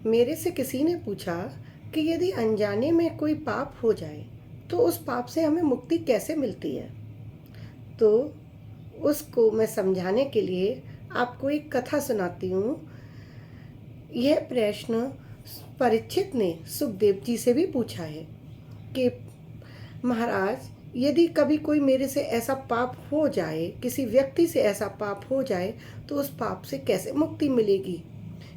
मेरे से किसी ने पूछा कि यदि अनजाने में कोई पाप हो जाए तो उस पाप से हमें मुक्ति कैसे मिलती है। तो उसको मैं समझाने के लिए आपको एक कथा सुनाती हूँ। यह प्रश्न परीक्षित ने सुखदेव जी से भी पूछा है कि महाराज, यदि कभी कोई मेरे से ऐसा पाप हो जाए, किसी व्यक्ति से ऐसा पाप हो जाए, तो उस पाप से कैसे मुक्ति मिलेगी।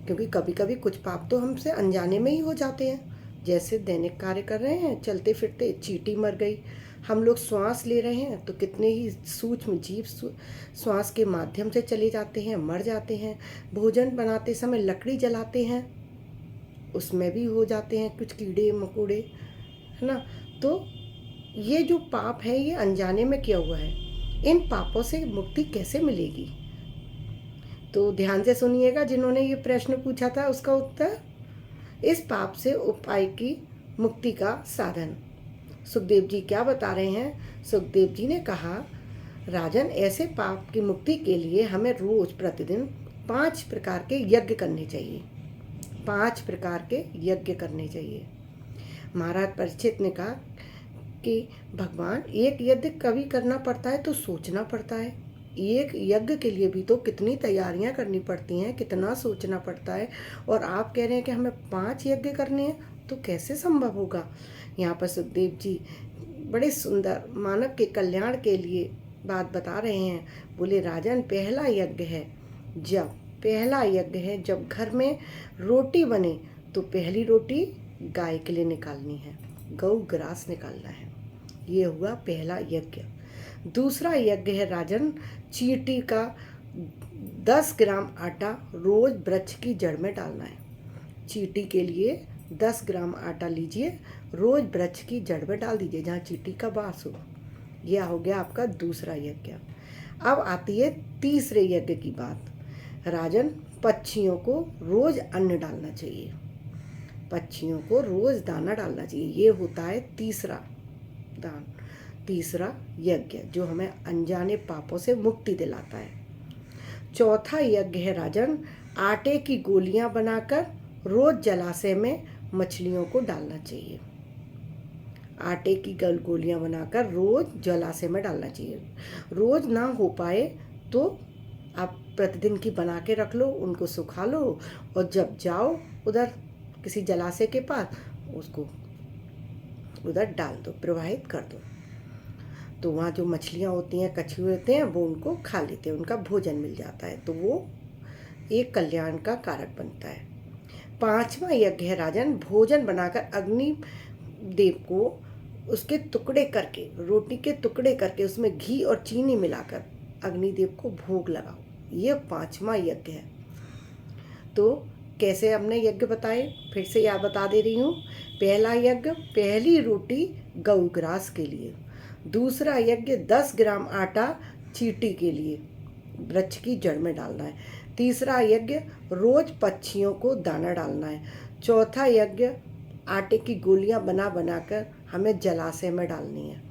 क्योंकि कभी कभी कुछ पाप तो हमसे अनजाने में ही हो जाते हैं। जैसे दैनिक कार्य कर रहे हैं, चलते फिरते चींटी मर गई। हम लोग श्वास ले रहे हैं तो कितने ही सूक्ष्म जीव श्वास के माध्यम से चले जाते हैं, मर जाते हैं। भोजन बनाते समय लकड़ी जलाते हैं, उसमें भी हो जाते हैं कुछ कीड़े मकोड़े, है ना। तो ये जो पाप है ये अनजाने में किया हुआ है। इन पापों से मुक्ति कैसे मिलेगी, तो ध्यान से सुनिएगा। जिन्होंने ये प्रश्न पूछा था उसका उत्तर, इस पाप से उपाय की मुक्ति का साधन। सुखदेव जी क्या बता रहे हैं। सुखदेव जी ने कहा, राजन, ऐसे पाप की मुक्ति के लिए हमें रोज प्रतिदिन 5 प्रकार के यज्ञ करने चाहिए। 5 प्रकार के यज्ञ करने चाहिए। महाराज परीक्षित ने कहा कि भगवान, एक यज्ञ कभी करना पड़ता है तो सोचना पड़ता है। एक यज्ञ के लिए भी तो कितनी तैयारियां करनी पड़ती हैं, कितना सोचना पड़ता है। और आप कह रहे हैं कि हमें 5 यज्ञ करने हैं, तो कैसे संभव होगा। यहाँ पर सुखदेव जी बड़े सुंदर मानव के कल्याण के लिए बात बता रहे हैं। बोले, राजन, पहला यज्ञ है जब घर में रोटी बने तो पहली रोटी गाय के लिए निकालनी है, गौ ग्रास निकालना है। ये हुआ पहला यज्ञ। दूसरा यज्ञ है राजन, चींटी का 10 ग्राम आटा रोज वृक्ष की जड़ में डालना है। चींटी के लिए 10 ग्राम आटा लीजिए, रोज वृक्ष की जड़ में डाल दीजिए जहाँ चींटी का वास हो। यह हो गया आपका दूसरा यज्ञ। अब आती है तीसरे यज्ञ की बात। राजन, पक्षियों को रोज अन्न डालना चाहिए। पक्षियों को रोज दाना डालना चाहिए। ये होता है तीसरा यज्ञ जो हमें अनजाने पापों से मुक्ति दिलाता है। चौथा यज्ञ है राजन, आटे की गोलियां बनाकर रोज जलाशय में मछलियों को डालना चाहिए। आटे की गोलियां बनाकर रोज जलाशय में डालना चाहिए। रोज ना हो पाए तो आप प्रतिदिन की बना के रख लो, उनको सुखा लो, और जब जाओ उधर किसी जलाशय के पास, उसको उधर डाल दो, प्रवाहित कर दो। तो वहाँ जो मछलियाँ होती हैं, कछुए होते हैं, वो उनको खा लेते हैं, उनका भोजन मिल जाता है। तो वो एक कल्याण का कारक बनता है। 5वां यज्ञ है राजन, भोजन बनाकर अग्नि देव को उसके टुकड़े करके, रोटी के टुकड़े करके उसमें घी और चीनी मिलाकर अग्निदेव को भोग लगाओ। ये 5वां यज्ञ है। तो कैसे हमने यज्ञ बताए, फिर से याद बता दे रही हूँ। पहला यज्ञ, पहली रोटी गौग्रास के लिए। दूसरा यज्ञ, 10 ग्राम आटा चींटी के लिए वृक्ष की जड़ में डालना है। तीसरा यज्ञ, रोज पक्षियों को दाना डालना है। चौथा यज्ञ, आटे की गोलियां बना बनाकर हमें जलाशय में डालनी है।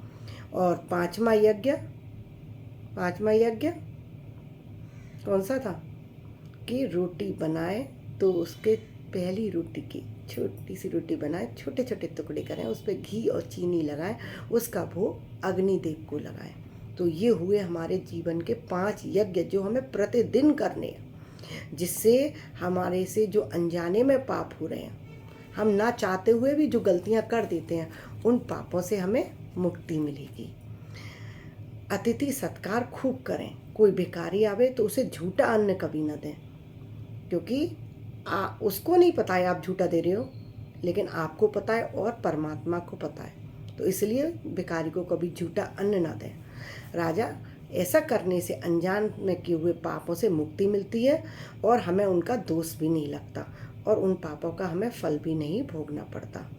और पांचवा यज्ञ कौन सा था कि रोटी बनाए तो उसके पहली रोटी की छोटी सी रोटी बनाए, छोटे छोटे टुकड़े करें, उस पर घी और चीनी लगाएं, उसका भोग अग्निदेव को लगाएं। तो ये हुए हमारे जीवन के 5 यज्ञ जो हमें प्रतिदिन करने हैं, जिससे हमारे से जो अनजाने में पाप हो रहे हैं, हम ना चाहते हुए भी जो गलतियां कर देते हैं, उन पापों से हमें मुक्ति मिलेगी। अतिथि सत्कार खूब करें। कोई भिखारी आवे तो उसे झूठा अन्न कभी न दें, क्योंकि उसको नहीं पता है आप झूठा दे रहे हो, लेकिन आपको पता है और परमात्मा को पता है। तो इसलिए भिखारी को कभी झूठा अन्न ना दें। राजा, ऐसा करने से अनजान में किए हुए पापों से मुक्ति मिलती है और हमें उनका दोष भी नहीं लगता और उन पापों का हमें फल भी नहीं भोगना पड़ता।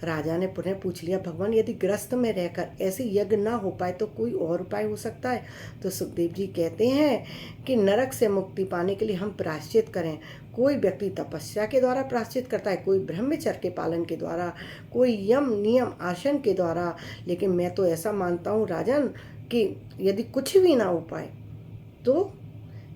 राजा ने पुनः पूछ लिया, भगवान, यदि ग्रस्त में रहकर ऐसे यज्ञ ना हो पाए तो कोई और उपाय हो सकता है। तो सुखदेव जी कहते हैं कि नरक से मुक्ति पाने के लिए हम प्रायश्चित करें। कोई व्यक्ति तपस्या के द्वारा प्रायश्चित करता है, कोई ब्रह्मचर्य के पालन के द्वारा, कोई यम नियम आसन के द्वारा। लेकिन मैं तो ऐसा मानता हूँ राजन कि यदि कुछ भी ना हो पाए तो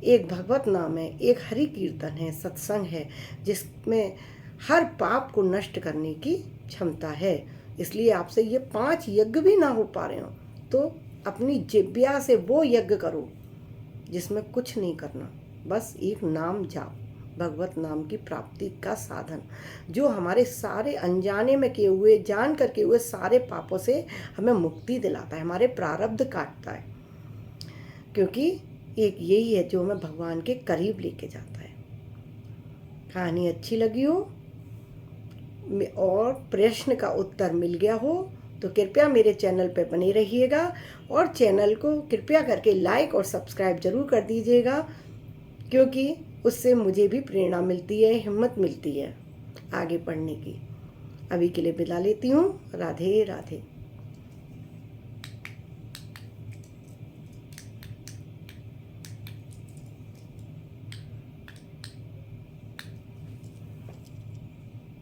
एक भगवत नाम है, एक हरि कीर्तन है, सत्संग है, जिसमें हर पाप को नष्ट करने की क्षमता है। इसलिए आपसे ये 5 यज्ञ भी ना हो पा रहे हो तो अपनी जिह्वा से वो यज्ञ करो जिसमें कुछ नहीं करना, बस एक नाम जाप, भगवत नाम की प्राप्ति का साधन, जो हमारे सारे अनजाने में किए हुए, जान कर किए हुए सारे पापों से हमें मुक्ति दिलाता है, हमारे प्रारब्ध काटता है। क्योंकि एक यही है जो हमें भगवान के करीब लेके जाता है। कहानी अच्छी लगी हो और प्रश्न का उत्तर मिल गया हो तो कृपया मेरे चैनल पर बने रहिएगा और चैनल को कृपया करके लाइक और सब्सक्राइब जरूर कर दीजिएगा, क्योंकि उससे मुझे भी प्रेरणा मिलती है, हिम्मत मिलती है आगे पढ़ने की। अभी के लिए विदा लेती हूँ। राधे राधे।